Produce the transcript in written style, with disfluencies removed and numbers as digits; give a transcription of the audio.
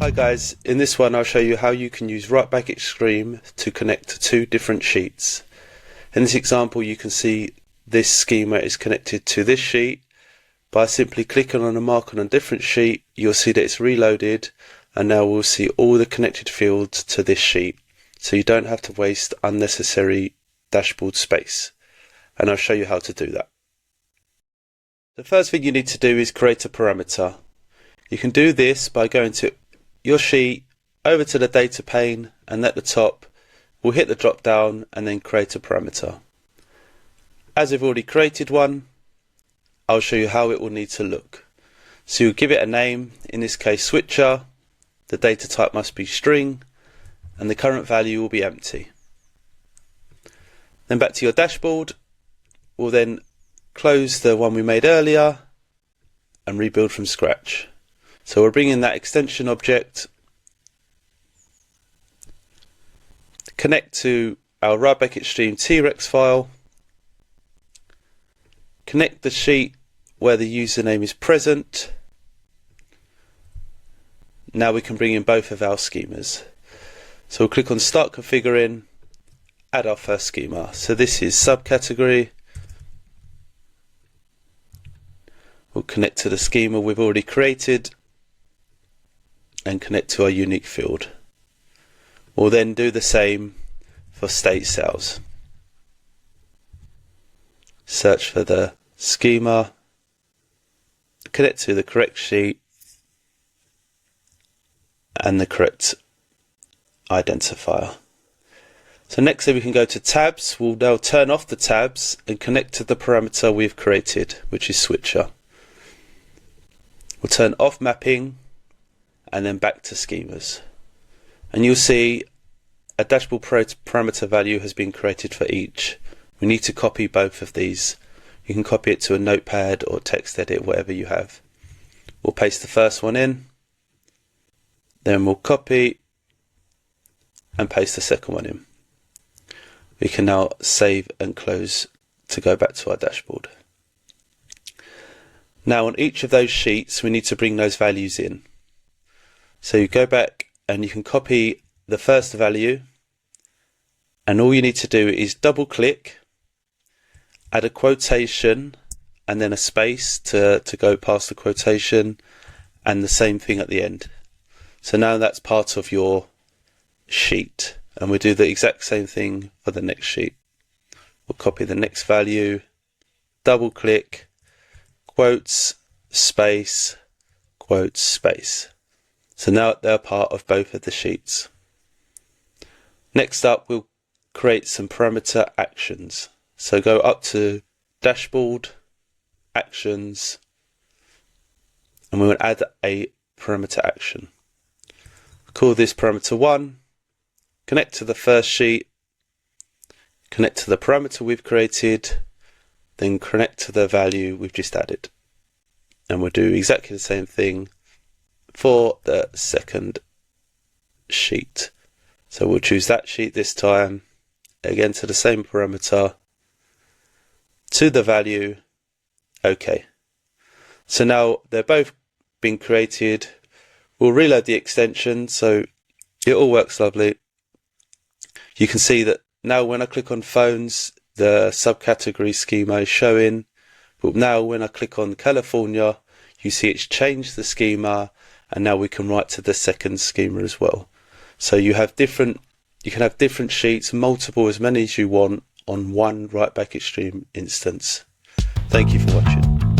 Hi guys, in this one I'll show you how you can use WriteBackExtreme to connect to two different sheets. In this example you can see this schema is connected to this sheet. By simply clicking on a mark on a different sheet, you'll see that it's reloaded, and now we'll see all the connected fields to this sheet, so you don't have to waste unnecessary dashboard space. And I'll show you how to do that. The first thing you need to do is create a parameter. You can do this by going to your sheet, over to the data pane, and at the top we'll hit the drop down and then create a parameter. As we've already created one, I'll show you how it will need to look. So you'll give it a name, in this case switcher, the data type must be string, and the current value will be empty. Then back to your dashboard, we'll then close the one we made earlier and rebuild from scratch. So we'll bring in that extension object, connect to our WriteBackExtreme T-Rex file, connect the sheet where the username is present. Now we can bring in both of our schemas. So we'll click on Start Configuring, add our first schema. So this is subcategory. We'll connect to the schema we've already created and connect to our unique field. We'll then do the same for state cells. Search for the schema, connect to the correct sheet and the correct identifier. So next we can go to tabs. We'll now turn off the tabs and connect to the parameter we've created, which is switcher. We'll turn off mapping and then back to schemas. And you'll see a dashboard parameter value has been created for each. We need to copy both of these. You can copy it to a notepad or text edit, whatever you have. We'll paste the first one in, then we'll copy and paste the second one in. We can now save and close to go back to our dashboard. Now on each of those sheets we need to bring those values in. So you go back and you can copy the first value, and all you need to do is double click, add a quotation and then a space to go past the quotation, and the same thing at the end. So now that's part of your sheet, and we'll do the exact same thing for the next sheet. We'll copy the next value, double click, quotes, space, quotes, space. So now they're part of both of the sheets. Next up we'll create some parameter actions. So go up to dashboard, actions, and we will add a parameter action. Call this parameter 1, connect to the first sheet, connect to the parameter we've created, then connect to the value we've just added. And we'll do exactly the same thing for the second sheet. So we'll choose that sheet this time, again to the same parameter, to the value, OK. So now they're both been created. We'll reload the extension so it all works lovely. You can see that now when I click on phones, the subcategory schema is showing, but now when I click on California, you see it's changed the schema, and now we can write to the second schema as well. So you can have different sheets, multiple, as many as you want, on one WriteBackExtreme instance. Thank you for watching.